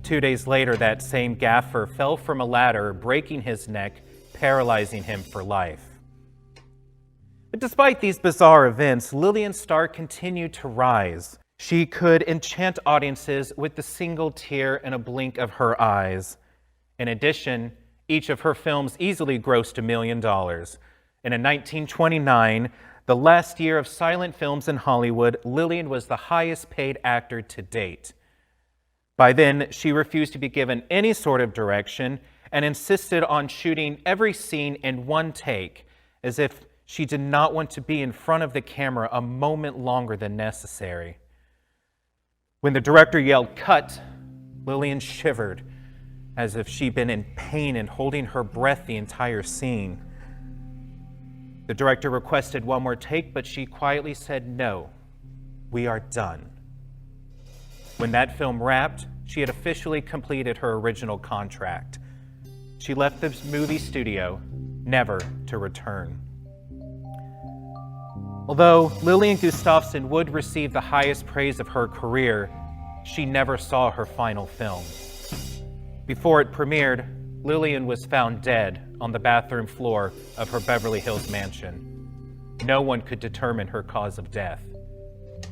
2 days later, that same gaffer fell from a ladder, breaking his neck, paralyzing him for life. But despite these bizarre events, Lillian's star continued to rise. She could enchant audiences with the single tear and a blink of her eyes. In addition, each of her films easily grossed $1 million. And in 1929, the last year of silent films in Hollywood, Lillian was the highest paid actor to date. By then, she refused to be given any sort of direction and insisted on shooting every scene in one take, as if she did not want to be in front of the camera a moment longer than necessary. When the director yelled "cut," Lillian shivered, as if she'd been in pain and holding her breath the entire scene. The director requested one more take, but she quietly said, "No, we are done." When that film wrapped, she had officially completed her original contract. She left the movie studio, never to return. Although Lillian Gustafson would receive the highest praise of her career, she never saw her final film. Before it premiered, Lillian was found dead on the bathroom floor of her Beverly Hills mansion. No one could determine her cause of death.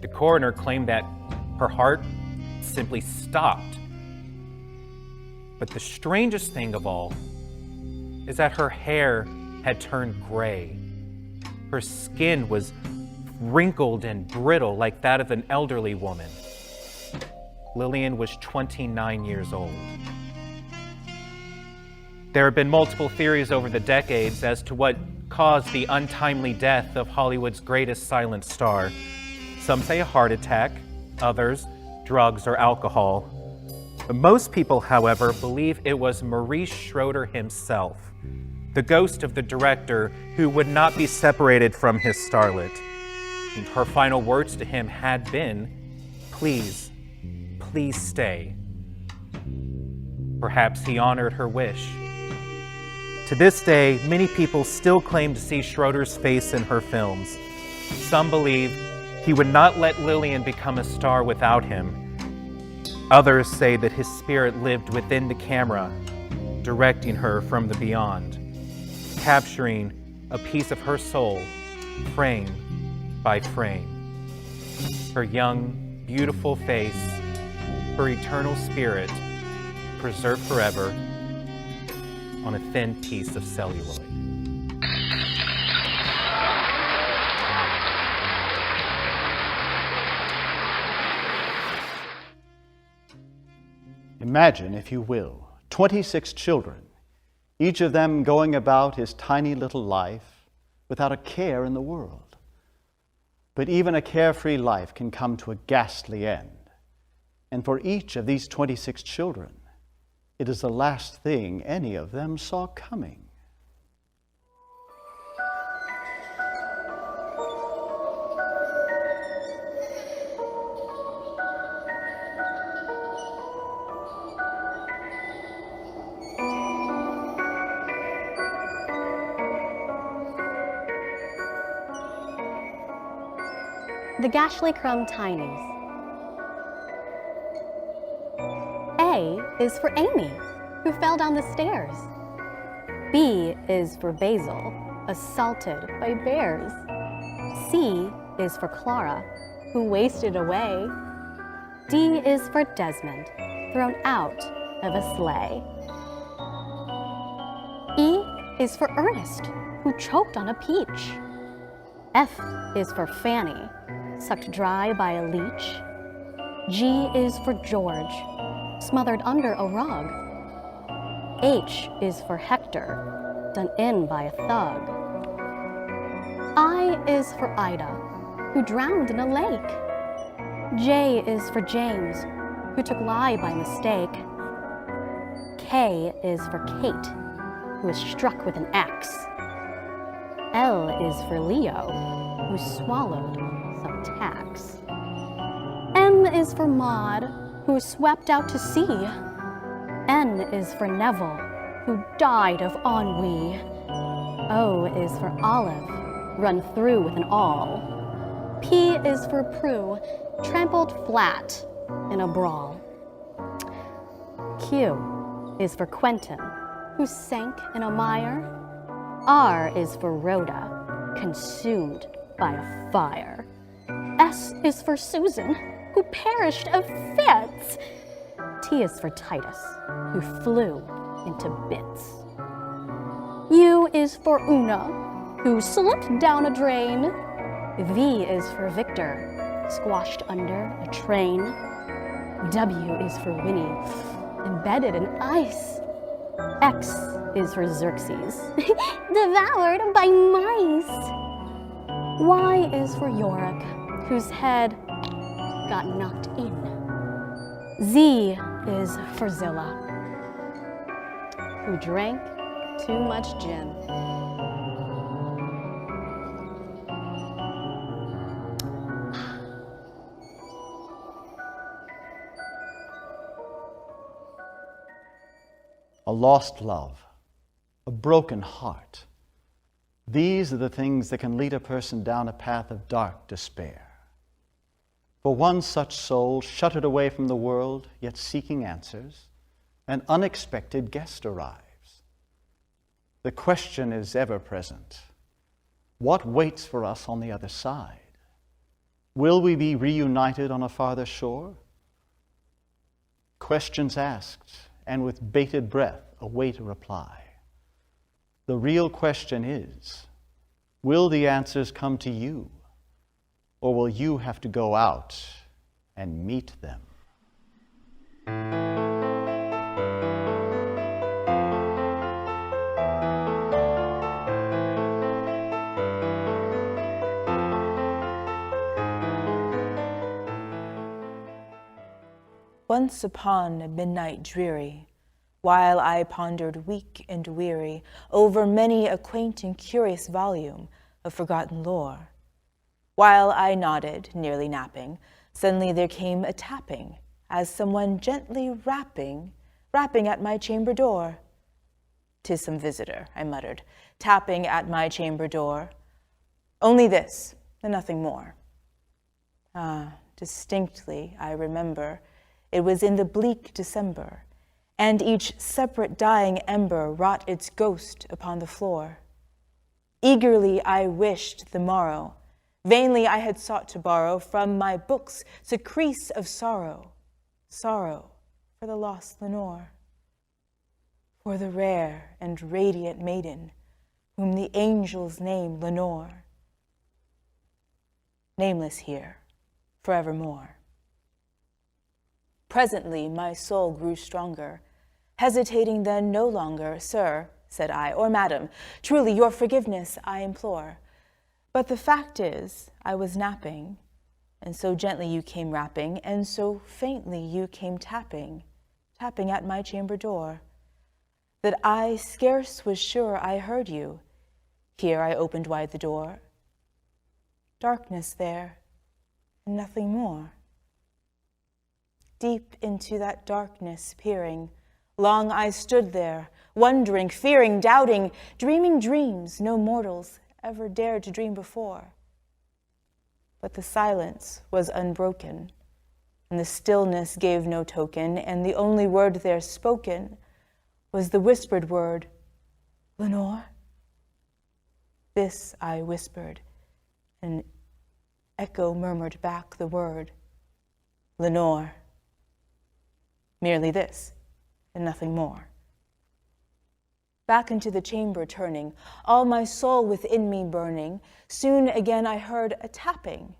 The coroner claimed that her heart simply stopped. But the strangest thing of all is that her hair had turned gray. Her skin was wrinkled and brittle like that of an elderly woman. Lillian was 29 years old. There have been multiple theories over the decades as to what caused the untimely death of Hollywood's greatest silent star. Some say a heart attack, others, drugs or alcohol. Most people, however, believe it was Maurice Schroeder himself, the ghost of the director who would not be separated from his starlet. And her final words to him had been, "Please, please stay." Perhaps he honored her wish. To this day, many people still claim to see Schroeder's face in her films. Some believe he would not let Lillian become a star without him. Others say that his spirit lived within the camera, directing her from the beyond, capturing a piece of her soul, frame by frame. Her young, beautiful face, her eternal spirit, preserved forever on a thin piece of celluloid. Imagine, if you will, 26 children, each of them going about his tiny little life without a care in the world. But even a carefree life can come to a ghastly end. And for each of these 26 children, it is the last thing any of them saw coming. The Gashly Crumb Tinies. A is for Amy, who fell down the stairs. B is for Basil, assaulted by bears. C is for Clara, who wasted away. D is for Desmond, thrown out of a sleigh. E is for Ernest, who choked on a peach. F is for Fanny, sucked dry by a leech. G is for George, smothered under a rug. H is for Hector, done in by a thug. I is for Ida, who drowned in a lake. J is for James, who took lie by mistake. K is for Kate, who was struck with an axe. L is for Leo, who swallowed some tacks. M is for Maud, who swept out to sea. N is for Neville, who died of ennui. O is for Olive, run through with an awl. P is for Prue, trampled flat in a brawl. Q is for Quentin, who sank in a mire. R is for Rhoda, consumed by a fire. S is for Susan, who perished of fits. T is for Titus, who flew into bits. U is for Una, who slipped down a drain. V is for Victor, squashed under a train. W is for Winnie, embedded in ice. X is for Xerxes, devoured by mice. Y is for Yorick, whose head got knocked in. Z is for Zilla, who drank too much gin. A lost love, a broken heart. These are the things that can lead a person down a path of dark despair. For one such soul, shuttered away from the world, yet seeking answers, an unexpected guest arrives. The question is ever present: what waits for us on the other side? Will we be reunited on a farther shore? Questions asked, and with bated breath await a reply. The real question is, will the answers come to you, or will you have to go out and meet them? Once upon a midnight dreary, while I pondered weak and weary over many a quaint and curious volume of forgotten lore, while I nodded, nearly napping, suddenly there came a tapping, as someone gently rapping at my chamber door. "'Tis some visitor," I muttered, tapping at my chamber door. "Only this, and nothing more." Ah, distinctly I remember, it was in the bleak December, and each separate dying ember wrought its ghost upon the floor. Eagerly I wished the morrow, vainly I had sought to borrow from my books surcease of sorrow, sorrow for the lost Lenore, for the rare and radiant maiden whom the angels name Lenore, nameless here forevermore. Presently my soul grew stronger, hesitating then no longer. "Sir," said I, "or madam, truly your forgiveness I implore. But the fact is, I was napping, and so gently you came rapping, and so faintly you came tapping at my chamber door, that I scarce was sure I heard you. Here I opened wide the door. Darkness there, and nothing more. Deep into that darkness peering, long I stood there, wondering, fearing, doubting, dreaming dreams no mortals ever dared to dream before. But the silence was unbroken, and the stillness gave no token, and the only word there spoken was the whispered word, "Lenore?" This I whispered, and echo murmured back the word, "Lenore." Merely this, and nothing more. Back into the chamber turning, all my soul within me burning, soon again I heard a tapping,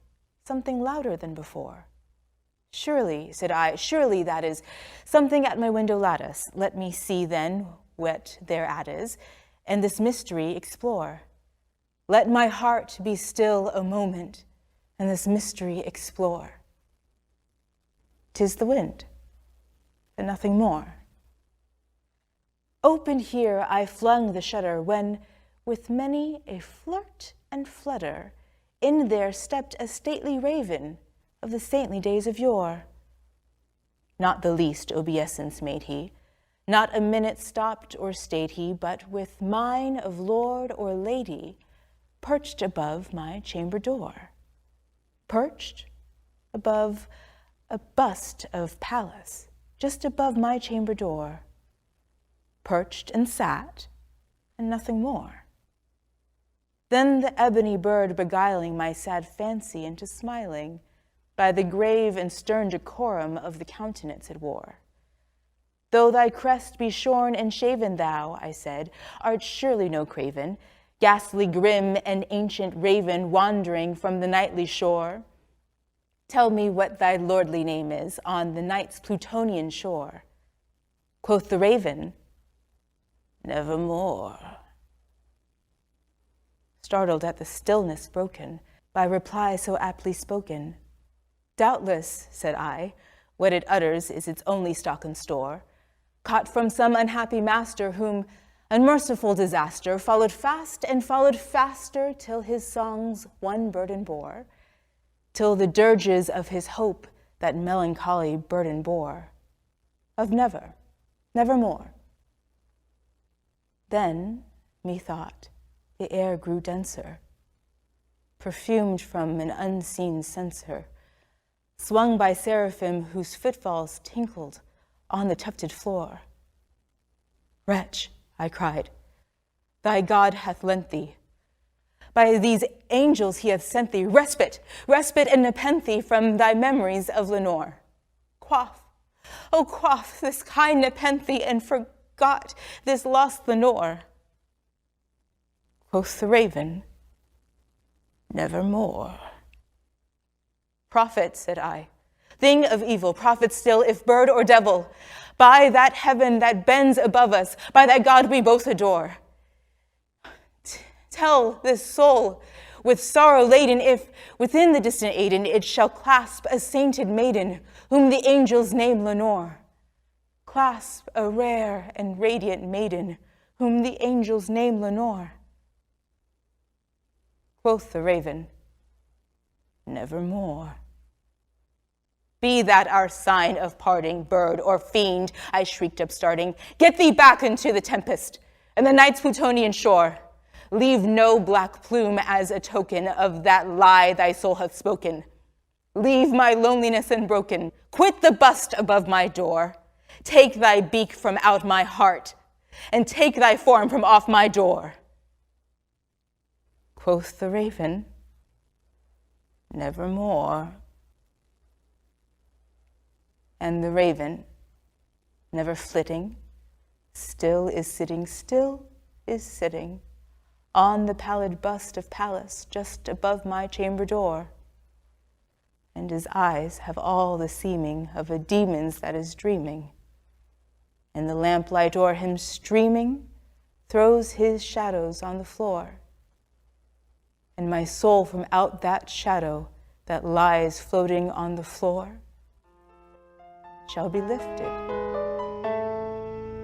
something louder than before. "Surely," said I, "surely that is something at my window lattice. Let me see then what thereat is, and this mystery explore. Let my heart be still a moment, and this mystery explore. 'Tis the wind, and nothing more." Open here I flung the shutter, when, with many a flirt and flutter, in there stepped a stately raven of the saintly days of yore. Not the least obeisance made he, not a minute stopped or stayed he, but with mine of lord or lady perched above my chamber door, perched above a bust of Pallas, just above my chamber door, perched and sat, and nothing more. Then the ebony bird beguiling my sad fancy into smiling, by the grave and stern decorum of the countenance it wore. "Though thy crest be shorn and shaven, thou," I said, "art surely no craven, ghastly grim and ancient raven wandering from the nightly shore. Tell me what thy lordly name is on the night's Plutonian shore." Quoth the raven, "Nevermore." Startled at the stillness broken by reply so aptly spoken, "Doubtless," said I, "what it utters is its only stock and store, caught from some unhappy master whom unmerciful disaster followed fast and followed faster till his songs one burden bore, till the dirges of his hope that melancholy burden bore, of never, nevermore." Then, methought, the air grew denser, perfumed from an unseen censer, swung by seraphim whose footfalls tinkled on the tufted floor. "Wretch," I cried, "thy God hath lent thee. By these angels he hath sent thee respite, respite and nepenthe from thy memories of Lenore. Quaff, oh quaff this kind nepenthe, and forgot this lost Lenore." Quoth the raven, "Nevermore." "Prophet," said I, thing of evil, prophet still, if bird or devil, by that heaven that bends above us, by that God we both adore. Tell this soul with sorrow laden if, within the distant Aidenn, it shall clasp a sainted maiden, whom the angels name Lenore. Clasp a rare and radiant maiden, whom the angels name Lenore. Quoth the raven, nevermore. Be that our sign of parting, bird or fiend, I shrieked upstarting, get thee back into the tempest, and the night's Plutonian shore. Leave no black plume as a token of that lie thy soul hath spoken. Leave my loneliness unbroken, quit the bust above my door. Take thy beak from out my heart, and take thy form from off my door. Quoth the raven, nevermore. And the raven, never flitting, still is sitting on the pallid bust of Pallas just above my chamber door. And his eyes have all the seeming of a demon's that is dreaming. And the lamplight o'er him streaming throws his shadows on the floor. And my soul from out that shadow that lies floating on the floor shall be lifted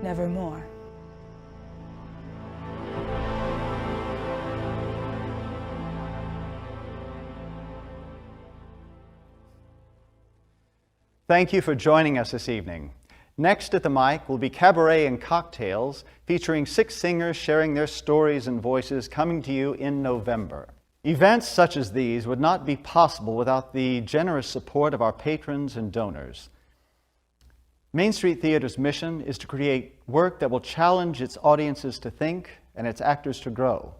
nevermore. Thank you for joining us this evening. Next at the mic will be Cabaret and Cocktails, featuring 6 singers sharing their stories and voices, coming to you in November. Events such as these would not be possible without the generous support of our patrons and donors. Main Street Theater's mission is to create work that will challenge its audiences to think and its actors to grow,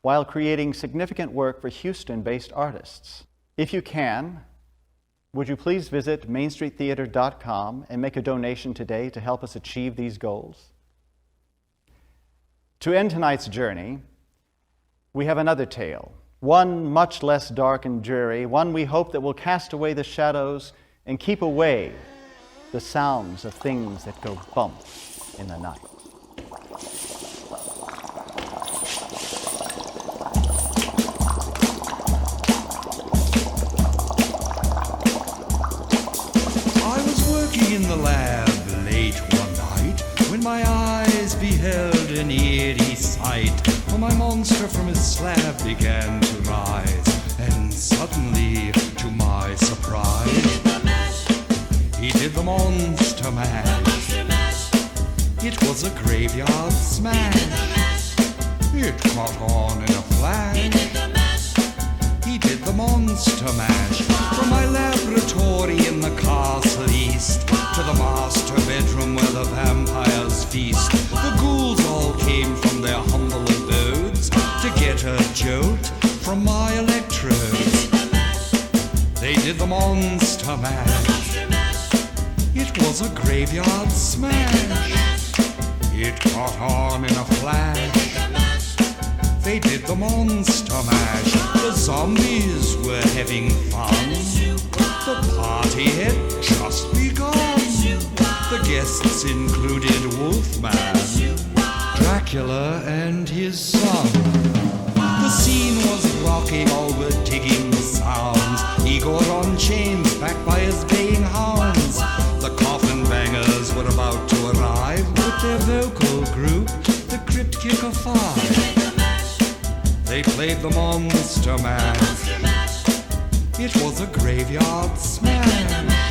while creating significant work for Houston-based artists. If you can, would you please visit mainstreettheater.com and make a donation today to help us achieve these goals? To end tonight's journey, we have another tale, one much less dark and dreary, one we hope that will cast away the shadows and keep away the sounds of things that go bump in the night. I was working in the lab late one night when my eyes beheld an eerie sight. For my monster from his slab began to rise, and suddenly, to my surprise, he did the monster mash. It was a graveyard smash. It caught on in a flash. He did the monster mash. From my laboratory in the castle east to the master bedroom where the vampires feast. The ghouls all came from their humble abodes to get a jolt from my electrodes. They did the monster mash. It was a graveyard smash. It caught on in a flash. They did the monster mash. The zombies were having fun. The party had just begun. The guests included Wolfman, Dracula, and his son. The scene was rocking, all were digging the sounds. Igor on chains, backed by his baying hounds. The coffin bangers were about to arrive with their vocal group, the Crypt Kicker 5. They played the monster mash. It was a graveyard smash.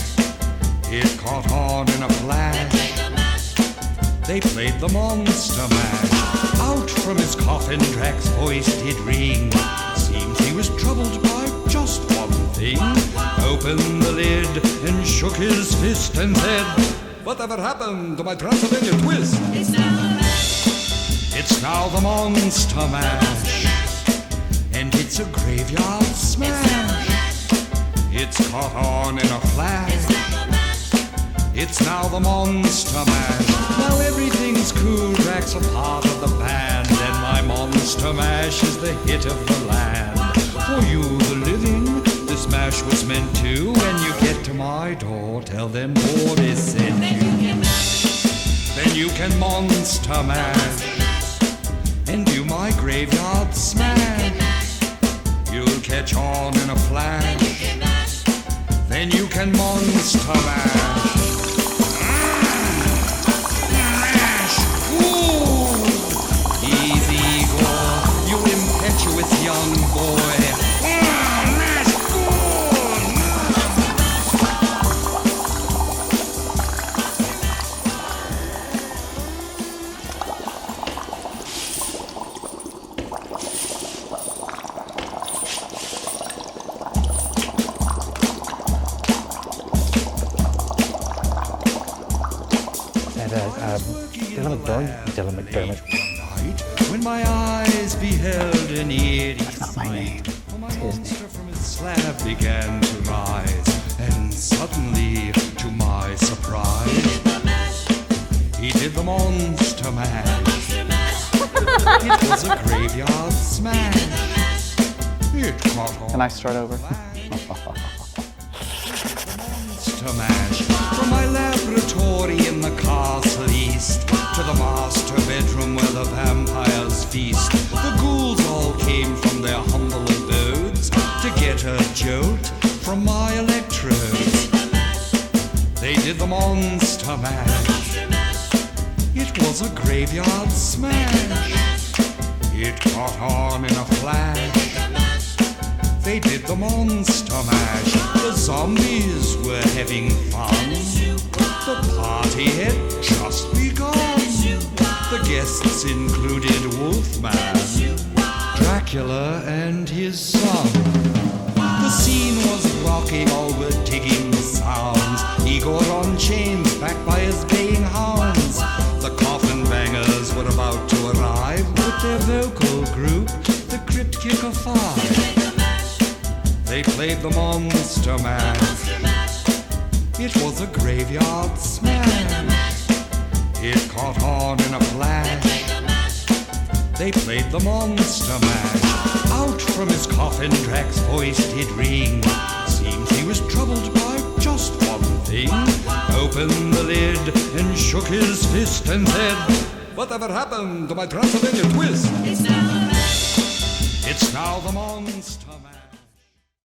It caught on in a flash. They played the monster mash. Out from his coffin, Drac's voice did ring. Seems he was troubled by just one thing. Opened the lid and shook his fist and said, "Whatever happened to my Transylvania twist?" It's now the monster mash. And it's a graveyard smash. It's caught on in a flash. It's now the monster mash. Now everything's cool, Drac's a part of the band, and my monster mash is the hit of the land. For you, the living, this smash was meant to. When you get to my door, tell them Boris sent you. Then you can monster mash and do my graveyard smash. You'll catch on in a flash. Then you can monster mash. Mash good. Easy go, you impetuous young boy. Mash good. Dylan McDermott. When my eyes beheld an eerie Not my name. a monster from its slab began to rise, and suddenly, to my surprise, he did the monster mash. It was a graveyard smash. It caught on. Can I start over? Monster mash. From my laboratory in the castle east to the master bedroom where the vampires feast, the ghouls all came from their humble abodes to get a jolt from my electrodes. They did the monster mash. It was a graveyard smash. It caught on in a flash. They did the monster mash. The zombies were having fun. The party had just begun. The guests included Wolfman, Dracula, and his son. The scene was rocking, all were digging the sounds. Igor on chains, backed by his baying hounds. The coffin bangers were about to arrive with their vocal group, the Crypt Kicker 5. They played the monster mash. It was a graveyard smash. It caught on in a flash. They played the monster mash. Out from his coffin, Drac's voice did ring. Seems he was troubled by just one thing. Opened the lid and shook his fist and said, "Whatever happened to my Transylvania twist?" It's now the monster mash.